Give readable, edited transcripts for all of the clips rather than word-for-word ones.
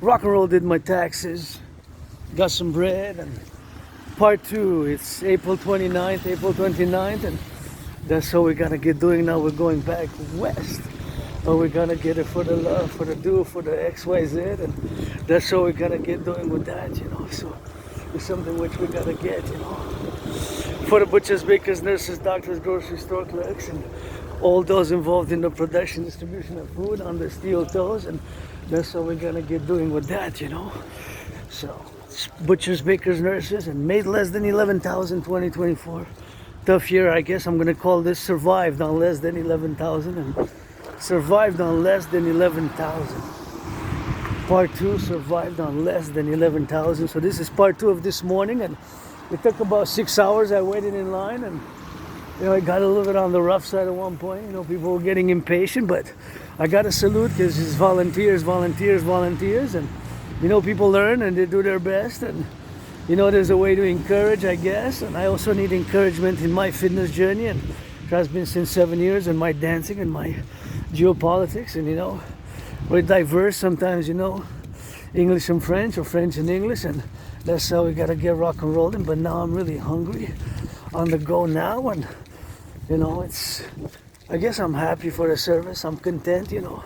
rock and roll, did my taxes, got some bread, and part two, it's April 29th, and that's what we're gonna get doing now. We're going back west. But we're gonna get it for the love, for the do, for the XYZ, and that's what we're gonna get doing with that, you know. So it's something which we gotta get, you know. For the butchers, bakers, nurses, doctors, grocery store clerks, and all those involved in the production, distribution of food on the steel toes, and that's what we're gonna get doing with that, you know. So butchers, bakers, nurses, and made less than 11,000 2024. Tough year, I guess. I'm gonna call this survived on less than 11,000, and survived on less than 11,000. Part two, survived on less than 11,000. So this is part two of this morning, and it took about 6 hours. I waited in line, and you know, I got a little bit on the rough side at one point. You know, people were getting impatient, but I got to salute because it's volunteers, and you know, people learn and they do their best, and you know, there's a way to encourage, I guess. And I also need encouragement in my fitness journey, and it has been since 7 years, and my dancing and my geopolitics, and you know, we're diverse sometimes, you know, English and French, or French and English, and that's how we gotta get rock and rolling. But now I'm really hungry, on the go now, and you know, I guess I'm happy for the service. I'm content, you know,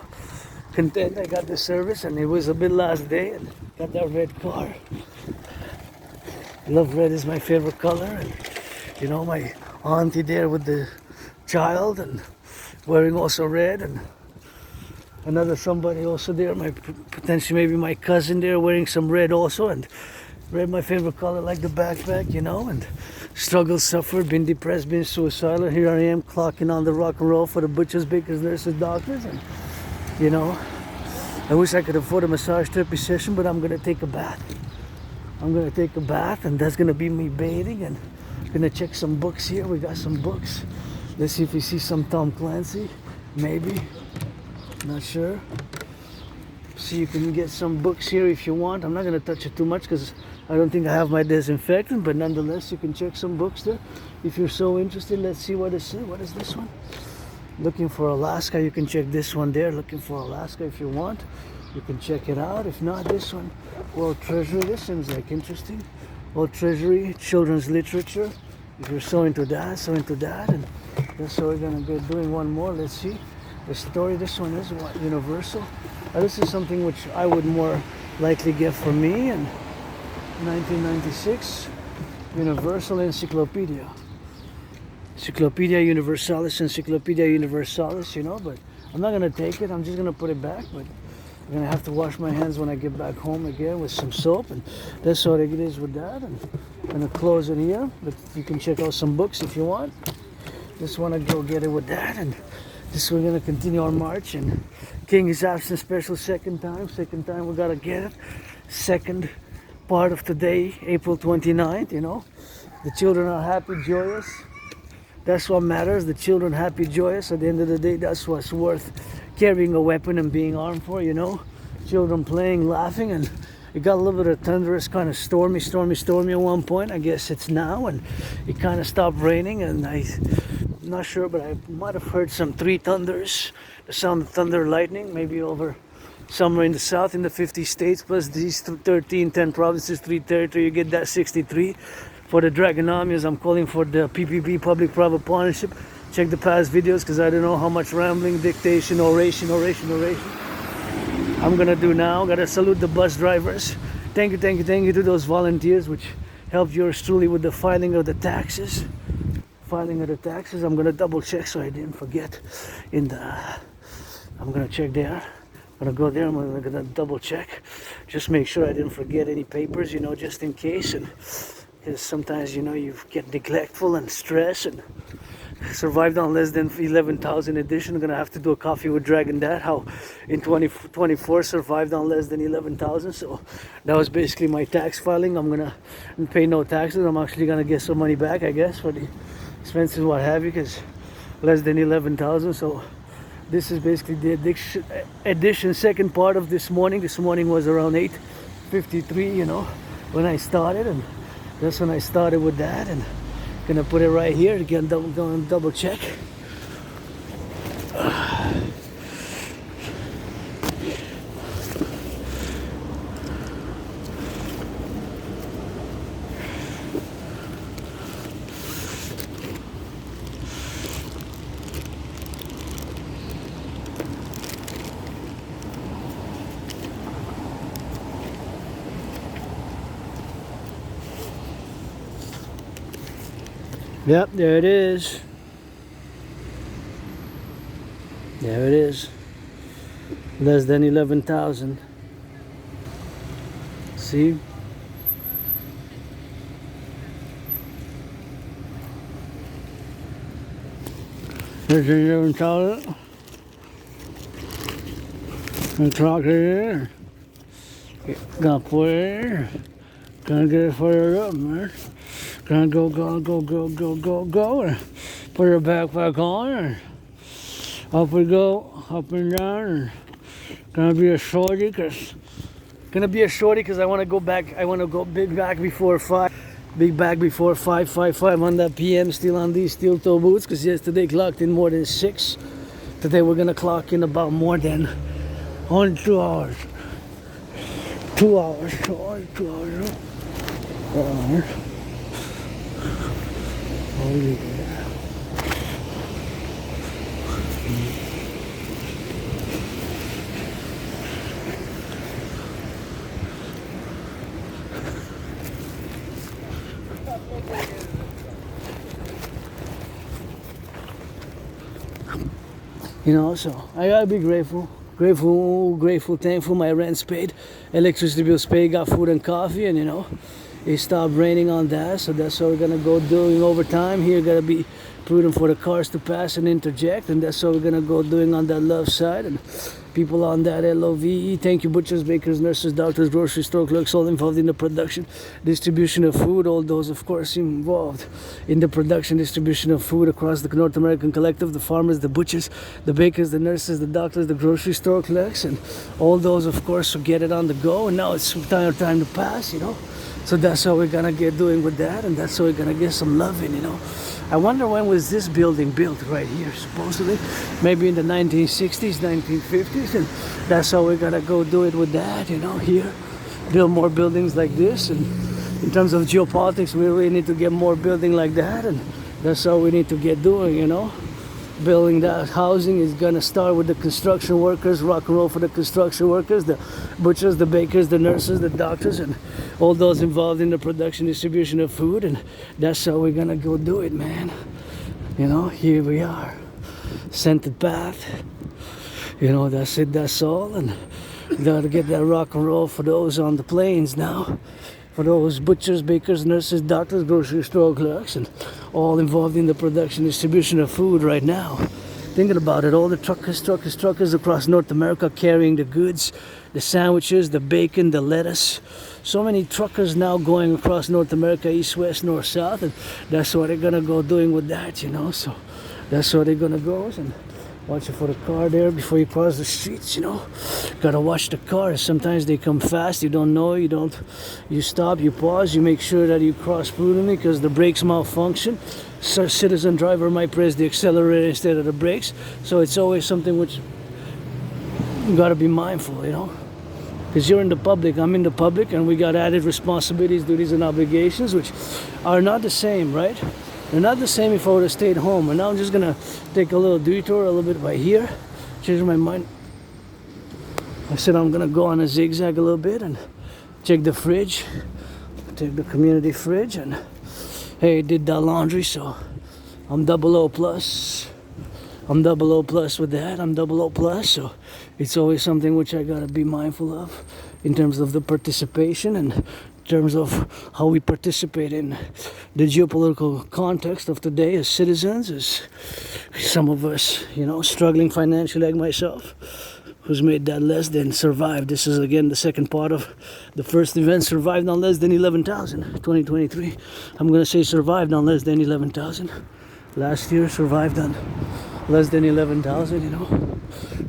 content I got the service, and it was a bit last day, and got that red car. Love red, is my favorite color, and you know, my auntie there with the child, and wearing also red, and another somebody also there, my potentially maybe my cousin there, wearing some red also, and red my favorite color, like the backpack, you know, and struggle, suffered, been depressed, been suicidal. Here I am clocking on the rock and roll for the butchers, bakers, nurses, doctors, and you know, I wish I could afford a massage therapy session, but I'm gonna take a bath. I'm gonna take a bath, and that's gonna be me bathing, and gonna check some books here. We got some books. Let's see if we see some Tom Clancy, maybe, not sure. See, you can get some books here if you want. I'm not gonna touch it too much because I don't think I have my disinfectant, but nonetheless, you can check some books there if you're so interested. Let's see what is it. What is this one? Looking for Alaska, you can check this one there. Looking for Alaska, if you want, you can check it out. If not, this one, World Treasury. This seems like interesting. World Treasury, children's literature. If you're so into that, and that's what we're gonna be doing. One more. Let's see the story. This one is what, Universal. This is something which I would more likely get for me. And 1996, Universal Encyclopedia. Encyclopedia Universalis, Encyclopedia Universalis, you know, but I'm not gonna take it. I'm just gonna put it back, but I'm gonna have to wash my hands when I get back home again with some soap, and that's what it is with that. And I'm gonna close it here, but you can check out some books if you want. Just wanna go get it with that, and this we're gonna continue our march. And King is absent special, second time we gotta get it. Second part of today, April 29th, you know. The children are happy, joyous. That's what matters. The children happy, joyous. At the end of the day, that's what's worth carrying a weapon and being armed for, you know. Children playing, laughing, and it got a little bit of thunderous, kind of stormy at one point. I guess it's now, and it kind of stopped raining, and I'm not sure, but I might have heard some 3 thunders, the sound of thunder, lightning, maybe over somewhere in the south in the 50 states, plus these 13, 10 provinces, 3 territory, you get that 63. For the Dragonomias, I'm calling for the PPP, public-private partnership. Check the past videos, because I don't know how much rambling, dictation, oration I'm gonna do now. Gotta salute the bus drivers. Thank you to those volunteers which helped yours truly with the filing of the taxes. I'm gonna double check so I didn't forget. I'm gonna check there. I'm gonna go there. I'm gonna double check. Just make sure I didn't forget any papers, you know, just in case. And because sometimes, you know, you get neglectful and stress, and survived on less than 11,000 edition. I'm gonna have to do a coffee with Dragon Dad, how in 2024 survived on less than 11,000. So that was basically my tax filing. I'm gonna pay no taxes. I'm actually gonna get some money back, I guess, for the expenses, what have you, because less than 11,000. So this is basically the edition, second part of this morning. This morning was around 8:53, you know, when I started, and that's when I started with that. And gonna put it right here again, double check. Yep, there it is. There it is. Less than 11,000. See? There's 11,000. The clock here. Gonna put it here. Gonna get it further up, man. Gonna go. Put her backpack on. Up we go, up and down. Gonna be a shorty, cause I want to go back. I want to go big back before 5. Big back before 5:55 on that PM. Still on these steel toe boots, cause yesterday clocked in more than 6. Today we're gonna clock in about more than only 2 hours. 2 hours. 2 hours. Oh yeah. You know, so I gotta be grateful, thankful. My rent's paid, electricity bill's paid, got food and coffee, and you know, it stopped raining on that, so that's what we're gonna go doing overtime. Here, gotta be prudent for the cars to pass and interject, and that's what we're gonna go doing on that love side. And people on that LOVE, thank you, butchers, bakers, nurses, doctors, grocery store clerks, all involved in the production, distribution of food, all those of course involved in the production, distribution of food across the North American Collective, the farmers, the butchers, the bakers, the nurses, the doctors, the grocery store clerks, and all those of course who get it on the go. And now it's time to pass, you know. So that's how we're gonna get doing with that, and that's how we're gonna get some loving, you know. I wonder when was this building built right here, supposedly. Maybe in the 1960s, 1950s, and that's how we're gonna go do it with that, you know, here. Build more buildings like this, and in terms of geopolitics, we really need to get more building like that, and that's how we need to get doing, you know. Building that housing is gonna start with the construction workers, rock and roll for the construction workers, the butchers, the bakers, the nurses, the doctors, and all those involved in the production, distribution of food, and that's how we're gonna go do it, man. You know, here we are, scented path. You know, that's it, that's all, and gotta get that rock and roll for those on the plains now. For those butchers, bakers, nurses, doctors, grocery store clerks, and all involved in the production, distribution of food right now. Thinking about it, all the truckers across North America carrying the goods, the sandwiches, the bacon, the lettuce. So many truckers now going across North America, east, west, north, south, and that's what they're gonna go doing with that, you know. So that's what they're gonna go, and watch it for the car there before you cross the streets, you know. Gotta watch the cars. Sometimes they come fast, you don't know, you stop, you pause, you make sure that you cross prudently because the brakes malfunction. So citizen driver might press the accelerator instead of the brakes. So it's always something which you gotta be mindful, you know. Because you're in the public, I'm in the public, and we got added responsibilities, duties, and obligations which are not the same, right? They're not the same if I would have stayed home. And now I'm just gonna take a little detour a little bit by here. Change my mind. I said I'm gonna go on a zigzag a little bit and check the fridge. Take the community fridge, and hey, did that laundry, so I'm 00 plus. I'm 00 plus with that. I'm 00 plus, so it's always something which I gotta be mindful of in terms of the participation and in terms of how we participate in the geopolitical context of today as citizens, as some of us, you know, struggling financially like myself, who's made that less than survived. This is again the second part of the first event, survived on less than 11,000, 2023. I'm gonna say survived on less than 11,000. Last year survived on less than 11,000, you know.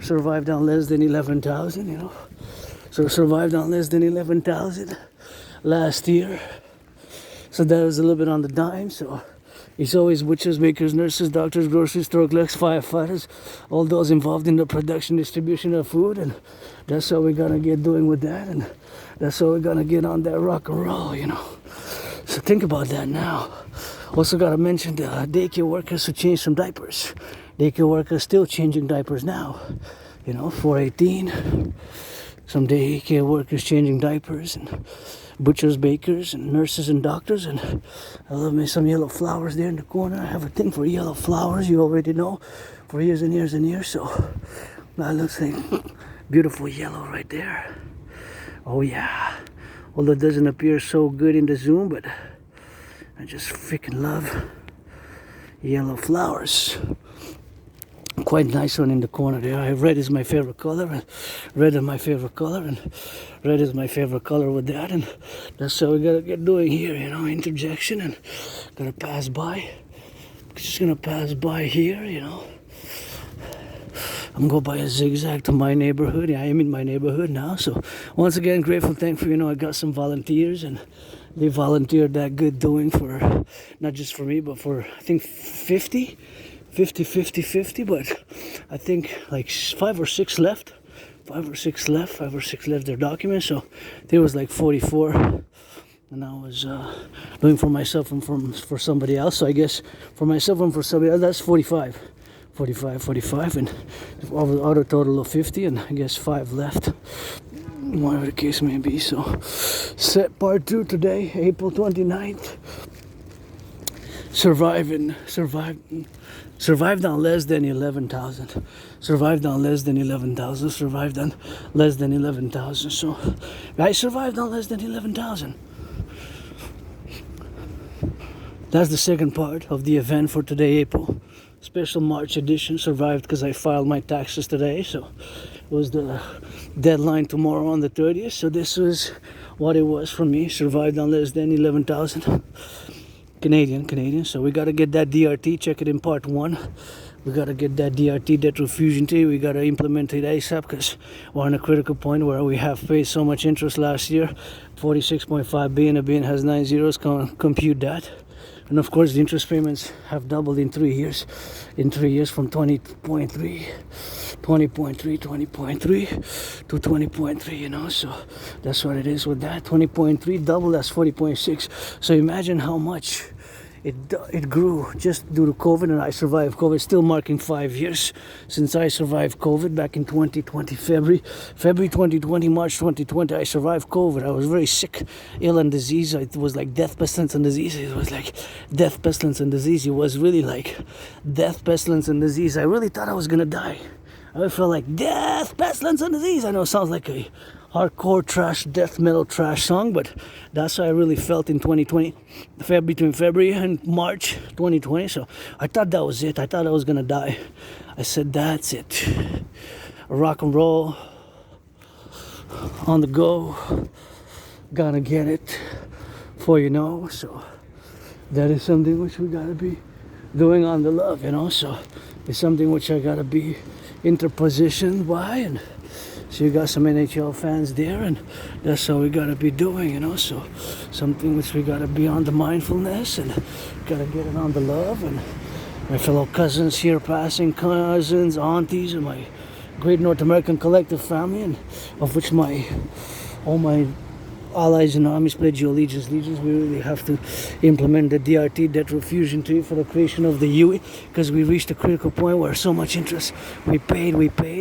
Survived on less than 11,000, you know. So survived on less than 11,000 last year. So that was a little bit on the dime. So it's always butchers, bakers, nurses, doctors, grocery store clerks, firefighters, all those involved in the production, distribution of food, and that's how we're gonna get doing with that, and that's how we're gonna get on that rock and roll, you know. So think about that now. Also gotta mention the daycare workers who changed some diapers. Daycare workers still changing diapers now. You know, 418. some daycare workers changing diapers, and butchers, bakers, and nurses and doctors. And I love me some yellow flowers there in the corner. I have a thing for yellow flowers, you already know, for years and years and years. So that looks like beautiful yellow right there. Oh yeah. Although it doesn't appear so good in the zoom, but I just freaking love yellow flowers. Quite nice one in the corner there. Red is my favorite color, and red is my favorite color, and red is my favorite color with that. And that's how we gotta get doing here, you know, interjection, and gonna pass by. Just gonna pass by here, you know. I'm going by a zigzag to my neighborhood. I am in my neighborhood now. So once again, grateful, thankful. You know, I got some volunteers, and they volunteered that good doing for not just for me, but for I think 50, but I think like 5 or 6 left their documents. So there was like 44, and I was doing for myself and for somebody else. So I guess for myself and for somebody else, that's 45, and out of total of 50, and I guess 5 left, whatever the case may be. So set part 2 today, April 29th. Survived on less than 11,000. Survived on less than 11,000. Survived on less than 11,000. So I survived on less than 11,000. That's the second part of the event for today, April. Special March edition. Survived because I filed my taxes today. So it was the deadline tomorrow on the 30th. So this was what it was for me. Survived on less than 11,000. Canadian. So we got to get that DRT, check it in part 1. We got to get that DRT, debt refusion T. We got to implement it ASAP because we're on a critical point where we have paid so much interest last year. 46.5 billion, a billion has 9 zeros, compute that. And of course the interest payments have doubled in 3 years. In 3 years from 20.3 to 20.3, you know. So that's what it is with that. 20.3 double, that's 40.6. So imagine how much it grew just due to COVID, and I survived COVID. Still marking 5 years since I survived COVID back in 2020, February 2020, March 2020. I survived COVID. I was very sick, ill and disease. It was like death, pestilence, and disease. It was like death, pestilence, and disease. It was really like death, pestilence, and disease. I really thought I was gonna die. I felt like death, pestilence, and disease. I know it sounds like a hardcore trash, death metal trash song, but that's how I really felt in 2020, between February and March 2020. So I thought that was it. I thought I was gonna die. I said, that's it. Rock and roll, on the go, gonna get it for you know. So that is something which we gotta be doing on the love, you know. So it's something which I gotta be interpositioned by, and so you got some NHL fans there, and that's how we gotta be doing, you know. So something which we gotta be on the mindfulness, and gotta get it on the love. And my fellow cousins here, passing cousins, aunties, and my great North American Collectif family, and of which all my allies and armies pledge you allegiance. We really have to implement the DRT, debt refusion tree, for the creation of the UE, because we reached a critical point where so much interest we paid.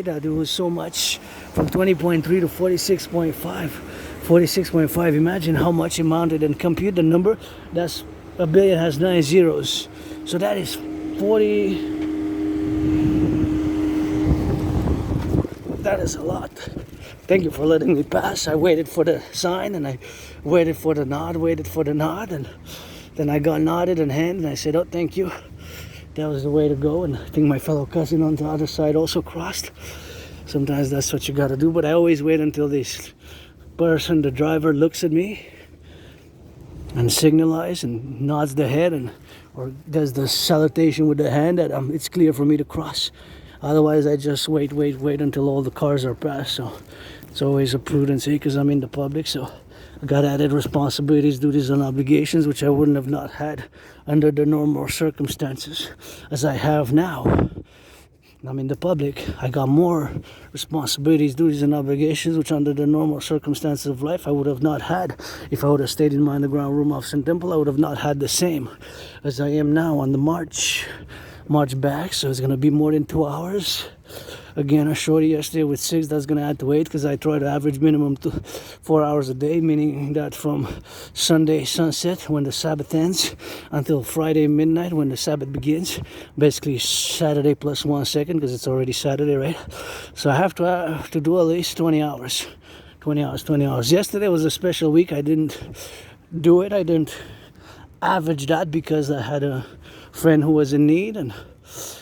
There was so much from 20.3 to 46.5. Imagine how much it mounted, and compute the number. That's a billion has 9 zeros. So that is 40. That is a lot. Thank you for letting me pass. I waited for the sign, and I waited for the nod, and then I got nodded and handed, and I said, oh, thank you. That was the way to go. And I think my fellow cousin on the other side also crossed. Sometimes that's what you gotta do, but I always wait until this person, the driver, looks at me and signalizes and nods the head, or does the salutation with the hand that it's clear for me to cross. Otherwise, I just wait until all the cars are passed. So it's always a prudence because I'm in the public. So I got added responsibilities, duties, and obligations, which I wouldn't have not had under the normal circumstances as I have now. I'm in the public. I got more responsibilities, duties, and obligations, which under the normal circumstances of life I would have not had. If I would have stayed in my underground room of St. Temple, I would have not had the same as I am now on the march back. So it's going to be more than 2 hours. again a shorty yesterday with 6. That's gonna add to 8 because I try to average minimum to 4 hours a day, meaning that from Sunday sunset when the Sabbath ends until Friday midnight when the Sabbath begins, basically Saturday plus 1 second because it's already Saturday, right? So I have to do at least 20 hours. 20 hours. Yesterday was a special week. I didn't do it. I didn't average that because I had a friend who was in need, and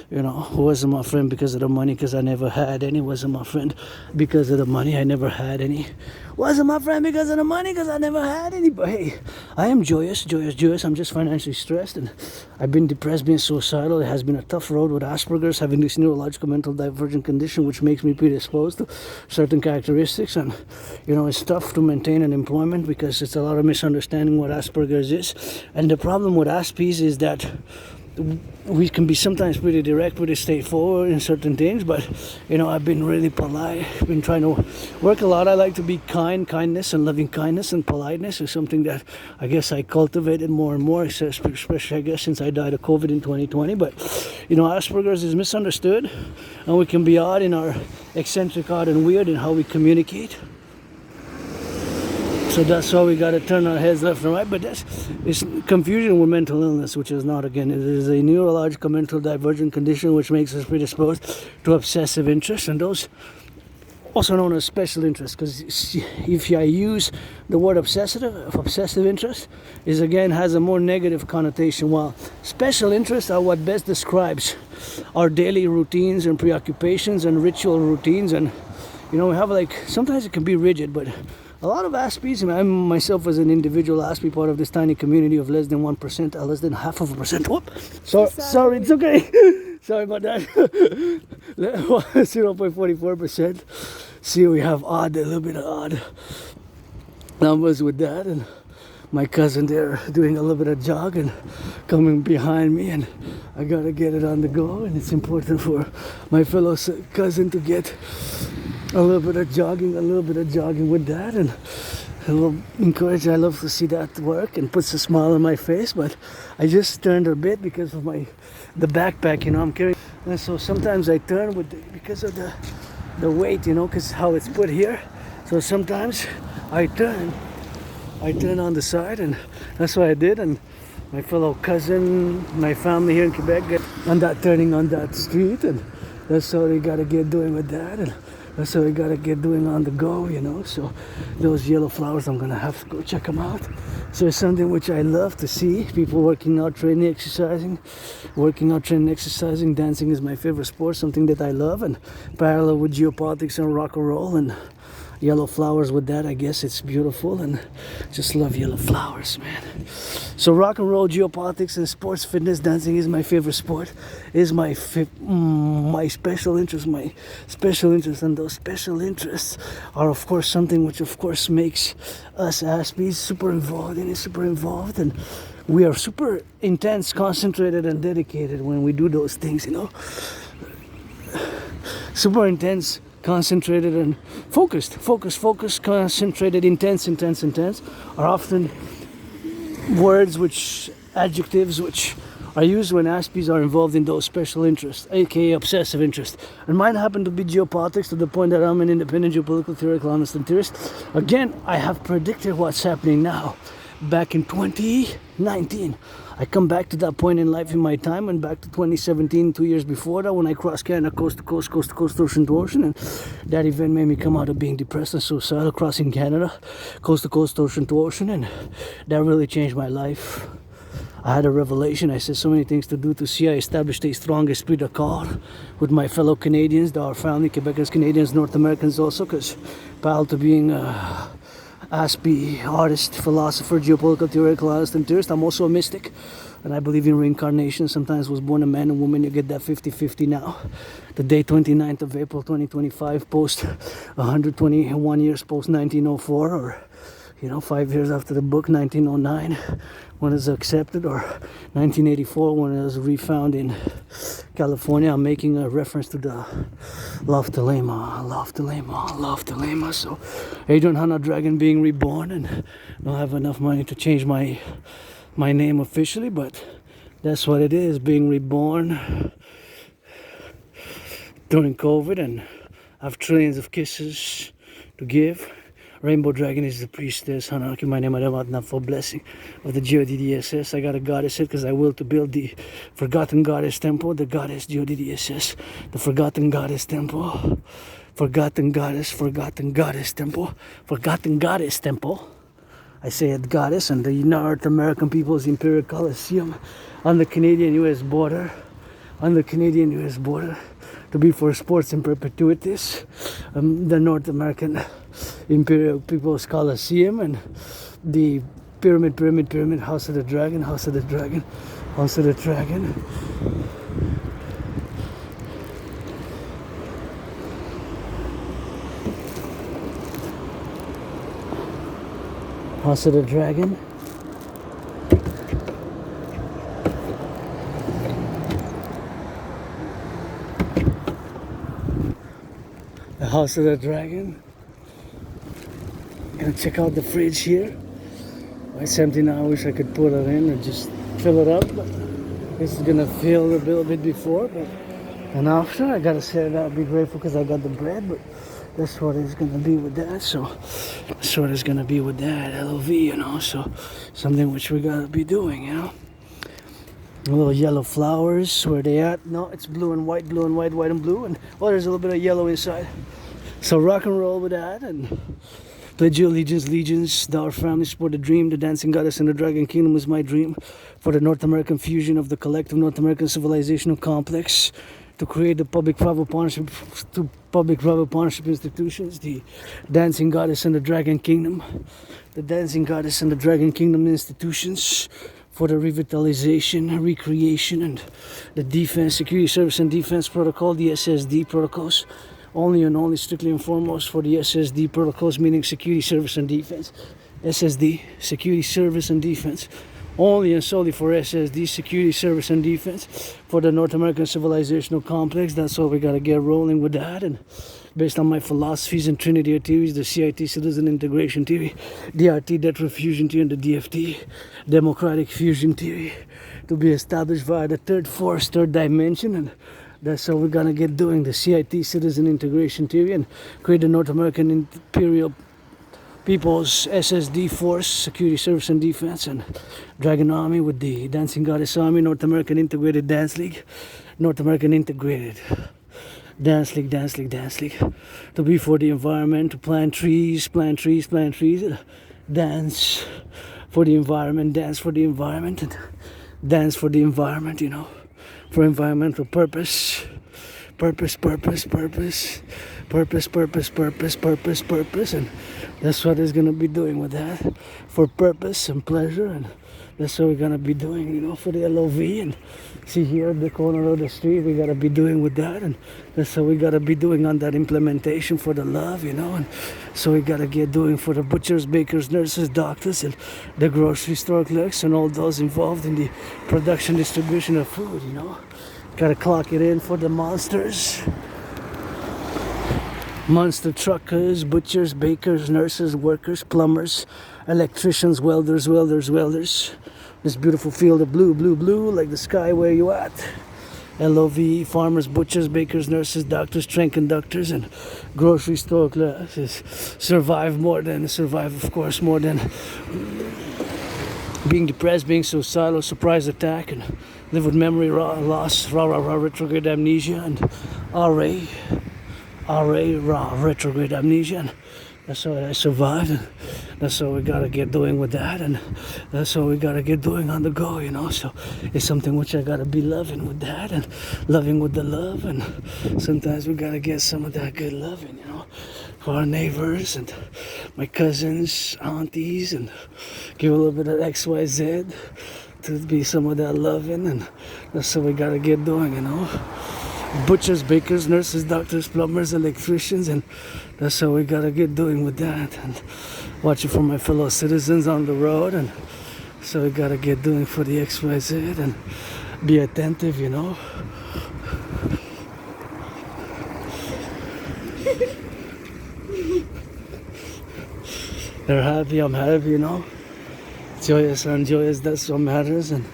who wasn't my friend because of the money, because I never had any. Wasn't my friend because of the money. I never had any. Wasn't my friend because of the money, because I never had any. But hey, I am joyous. I'm just financially stressed, and I've been depressed, being suicidal. It has been a tough road with Asperger's, having this neurological mental divergent condition, which makes me predisposed to certain characteristics. And it's tough to maintain an employment because it's a lot of misunderstanding what Asperger's is. And the problem with Aspies is that we can be sometimes pretty direct, pretty straightforward in certain things, but I've been really polite. I've been trying to work a lot. I like to be kind. Kindness and loving kindness and politeness is something that I guess I cultivated more and more, especially I guess since I died of COVID in 2020. But Asperger's is misunderstood, and we can be odd in our eccentric, odd and weird in how we communicate. So that's why we got to turn our heads left and right. But it's confusion with mental illness, which is not, again, it is a neurological mental divergent condition which makes us predisposed to obsessive interests, and those also known as special interests, because if I use the word obsessive interest is again has a more negative connotation, while special interests are what best describes our daily routines and preoccupations and ritual routines. And we have sometimes it can be rigid, but a lot of Aspies, and I myself as an individual Aspie, part of this tiny community of less than 1%, less than 0.5%. Whoop! Sorry, it's okay. Sorry about that. 0.44%. See, we have a little bit of odd numbers with that, and my cousin there doing a little bit of jogging, coming behind me, and I gotta get it on the go, and it's important for my fellow cousin to get a little bit of jogging with that, and a little encourage. I love to see that work and puts a smile on my face. But I just turned a bit because of the backpack, I'm carrying, and so sometimes I turn because of the weight, because how it's put here. So sometimes I turn on the side, and that's what I did. And my fellow cousin, my family here in Quebec, on that turning on that street, and that's how they gotta get doing with that. And that's what we gotta get doing on the go, So those yellow flowers, I'm gonna have to go check them out. So it's something which I love to see. People working out, training, exercising. Dancing is my favorite sport, something that I love. And parallel with geopolitics and rock and roll and yellow flowers with that, I guess it's beautiful, and just love yellow flowers, man. So rock and roll, geopolitics, and sports, fitness, dancing is my favorite sport. Is my special interest, and those special interests are of course something which of course makes us Aspies super involved, and we are super intense, concentrated, and dedicated when we do those things, super intense, concentrated, and focused, concentrated, intense are often adjectives which are used when Aspies are involved in those special interests, aka obsessive interests. And mine happen to be geopolitics, to the point that I'm an independent geopolitical theoretical honest and theorist. Again, I have predicted what's happening now. Back in 2019, I come back to that point in life in my time, and back to 2017, 2 years before that, when I crossed Canada coast to coast, ocean to ocean, and that event made me come out of being depressed and suicidal, crossing Canada coast to coast, ocean to ocean, and that really changed my life. I had a revelation. I said so many things to do, to see. I established a strong esprit de corps with my fellow Canadians, our family, Quebecers, Canadians, North Americans also, because parallel to being Aspie, artist, philosopher, geopolitical theoretical honest and theorist, I'm also a mystic, and I believe in reincarnation. Sometimes was born a man and woman, you get that 50-50 now. The day 29th of April 2025, post 121 years post 1904, or 5 years after the book, 1909 when it was accepted, or 1984 when it was refound in California. I'm making a reference to the Love Telema. So Adrian Hanna Dragon being reborn, and I don't have enough money to change my name officially, but that's what it is, being reborn. during COVID, and I have trillions of kisses to give. Rainbow Dragon is the priestess. Hanaki, my name, Adamad, for blessing of the GODDSS. I got a goddess it because I will to build the forgotten goddess temple, the goddess GODDSS, the forgotten goddess temple, forgotten goddess temple, forgotten goddess temple. I say it goddess, and the North American People's Imperial Coliseum on the Canadian-US border, on the Canadian-US border, to be for sports in perpetuities, the North American Imperial People's Coliseum, and the pyramid, House of the Dragon, House of the Dragon, House of the Dragon. House of the Dragon. The House of the Dragon. Gonna check out the fridge here. It's empty now. I wish I could put it in and just fill it up, but this is gonna fill a little bit before, but and after I gotta say that I'll be grateful because I got the bread, but that's what it's gonna be with that. So that's what it's gonna be with that LOV, you know. So something which we gotta be doing, you know. Little yellow flowers, where they at? No, it's blue and white, white and blue, and oh, there's a little bit of yellow inside. So rock and roll with that, and pledge your allegiance, thou our family, support the dream, the dancing goddess and the dragon kingdom is my dream, for the North American fusion of the collective North American civilizational complex, to create the public-private partnership institutions, the dancing goddess and the dragon kingdom, the dancing goddess and the dragon kingdom institutions, for the revitalization, recreation, and the defense, security, service, and defense protocol, the SSD protocols, only and only, strictly and foremost, for the SSD protocols, meaning security, service, and defense. SSD, security, service, and defense. Only and solely for SSD, security, service, and defense, for the North American civilizational complex. That's all we gotta get rolling with that. And based on my philosophies and Trinity theories, the CIT, citizen integration theory, DRT, debt fusion theory, and the DFT, democratic fusion theory, to be established via the third force, third dimension. And that's how we're gonna get doing the CIT, citizen integration theory, and create the North American Imperial People's SSD force, security, service, and defense, and Dragon Army with the Dancing Goddess Army, North American Integrated Dance League, North American Integrated Dance League, to be for the environment, to plant trees, dance for the environment, and dance for the environment, you know, for environmental purpose, and that's what it's gonna be doing with that, for purpose and pleasure, and that's what we're gonna be doing, you know, for the LOV. And see here at the corner of the street, we gotta be doing with that, and that's what we gotta be doing on that implementation for the love, you know. And so we gotta get doing for the butchers, bakers, nurses, doctors, and the grocery store clerks, and all those involved in the production, distribution of food, you know. Gotta clock it in for the monsters, monster truckers, butchers, bakers, nurses, workers, plumbers, electricians, welders. This beautiful field of blue, like the sky where you at. LOV, farmers, butchers, bakers, nurses, doctors, train conductors, and grocery store clerks. Survive, of course, more than being depressed, being suicidal, surprise attack, and live with memory loss, retrograde amnesia, and RA, retrograde amnesia. And that's how I survived, and that's how we gotta get doing with that, and that's how we gotta get doing on the go, you know. So it's something which I gotta be loving with that, and loving with the love, and sometimes we gotta get some of that good loving, you know, for our neighbors and my cousins, aunties, and give a little bit of XYZ to be some of that loving, and that's what we gotta get doing, you know. Butchers, bakers, nurses, doctors, plumbers, electricians, and that's how we gotta get doing with that, and watching for my fellow citizens on the road, and so we gotta get doing for the XYZ, and be attentive, you know. They're happy, I'm happy, you know. Joyous and joyous, that's what matters, and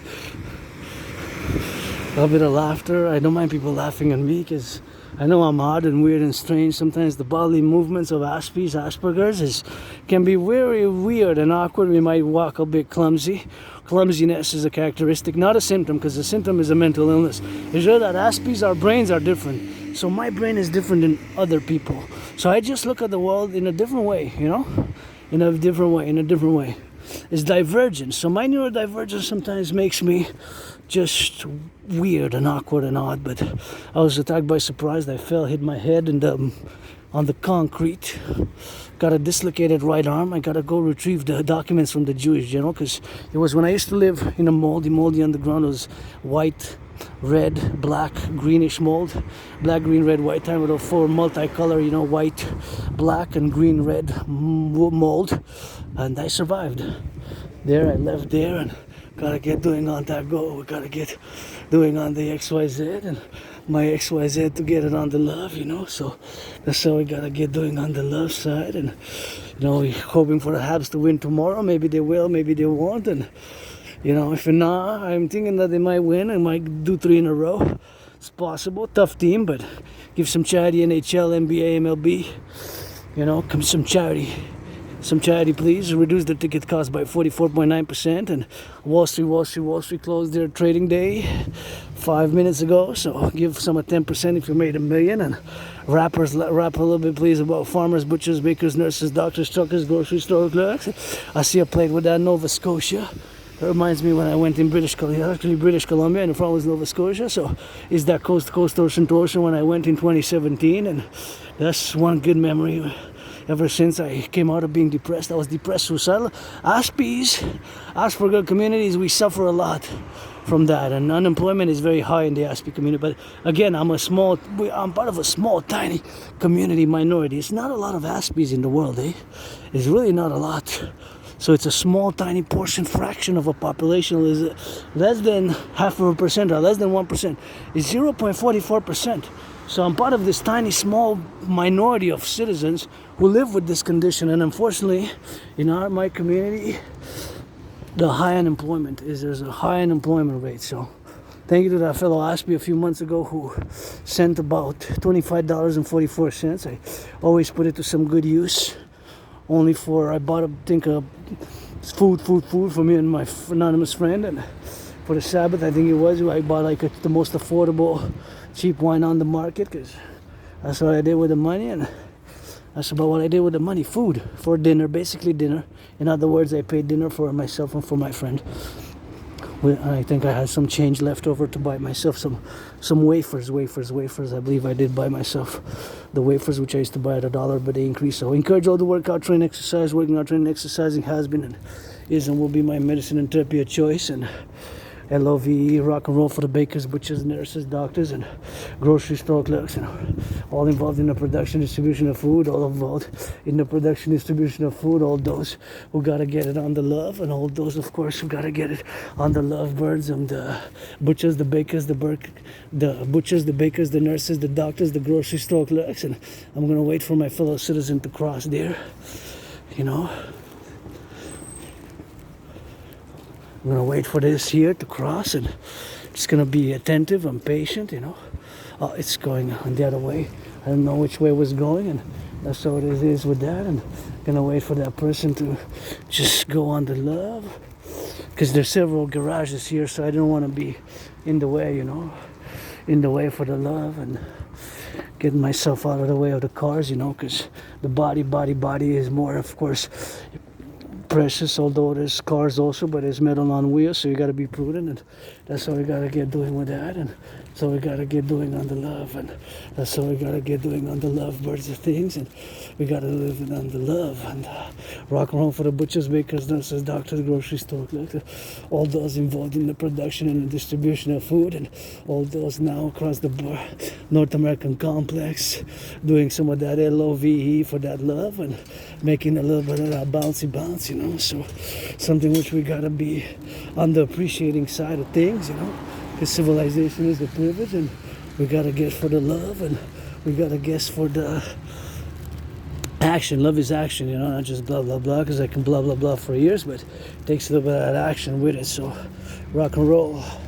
a little bit of laughter. I don't mind people laughing at me because I know I'm odd and weird and strange. Sometimes the bodily movements of Asperger's can be very weird and awkward. We might walk a bit clumsy. Clumsiness is a characteristic, not a symptom, because the symptom is a mental illness. It's just that our brains are different. So my brain is different than other people. So I just look at the world in a different way, in a different way. It's divergent. So my neurodivergence sometimes makes me just weird and awkward and odd. But I was attacked by surprise. I fell, hit my head on the concrete. Got a dislocated right arm. I gotta go retrieve the documents from the Jewish general, because it was when I used to live in a moldy underground. It was white, red, black, greenish mold. Black, green, red, white time with a four multicolor, white, black, and green, red mold. And I survived. There, I left there, and gotta get doing on that go. We gotta get doing on the XYZ, and my XYZ to get it on the love, So that's how we gotta get doing on the love side. And, we're hoping for the Habs to win tomorrow. Maybe they will, maybe they won't. And, if not, I'm thinking that they might win. I might do 3 in a row. It's possible. Tough team, but give some charity, NHL, NBA, MLB. Come some charity. Some charity, please. Reduce the ticket cost by 44.9%. And Wall Street closed their trading day 5 minutes ago. So give some a 10% if you made $1 million. And rap a little bit, please, about farmers, butchers, bakers, nurses, doctors, truckers, grocery store clerks. I see a plate with that Nova Scotia. That reminds me when I went in British Columbia, and the front was Nova Scotia. So it's that coast to coast, ocean to ocean when I went in 2017. And that's one good memory. Ever since I came out of being depressed, I was depressed, suicidal. Asperger communities, we suffer a lot from that, and unemployment is very high in the Asperger community. But again, I'm part of a small, tiny community minority. It's not a lot of Aspies in the world, It's really not a lot. So it's a small, tiny fraction of a population. Is less than 0.5% or less than 1%. It's 0.44%. So I'm part of this tiny, small minority of citizens who live with this condition. And unfortunately, in my community, there's a high unemployment rate. So thank you to that fellow Aspie a few months ago who sent about $25.44. I always put it to some good use. I bought food for me and my anonymous friend. And for the Sabbath, I think it was, I bought the most affordable cheap wine on the market, because that's what I did with the money. And that's about what I did with the money. Food for dinner, basically dinner. In other words, I paid dinner for myself and for my friend. I think I had some change left over to buy myself some wafers. I believe I did buy myself the wafers, which I used to buy at $1, but they increased. So I encourage all to work out, train, exercise. Working out, training, exercising has been and is and will be my medicine and therapy of choice. And LOVE, rock and roll for the bakers, butchers, nurses, doctors, and grocery store clerks, all involved in the production, distribution of food, all those who gotta get it on the love, and all those, of course, who gotta get it on the love birds, and the butchers, the bakers, the bakers, the nurses, the doctors, the grocery store clerks. And I'm gonna wait for my fellow citizen to cross there, I'm going to wait for this here to cross, and just going to be attentive and patient, Oh, it's going on the other way. I don't know which way it was going, and that's how it is with that. And I'm going to wait for that person to just go on the love, because there's several garages here, so I don't want to be in the way, in the way for the love, and getting myself out of the way of the cars, because the body is more, of course, precious, although there's cars also, but there's metal on wheels, so you got to be prudent. And that's how we got to get doing with that. And so we got to get doing on the love, and that's how we got to get doing on the love birds of things. And we got to live it on the love, and rock and roll for the butchers, bakers, nurses, doctors, grocery store clerks, all those involved in the production and the distribution of food, and all those now across the North American complex doing some of that LOVE for that love, and making a little bit of that bouncy, So something which we got to be on the appreciating side of things, because civilization is the privilege, and we got to get for the love, and we got to guess for the action. Love is action, not just blah blah blah, because I can blah blah blah for years, but it takes a little bit of that action with it. So rock and roll.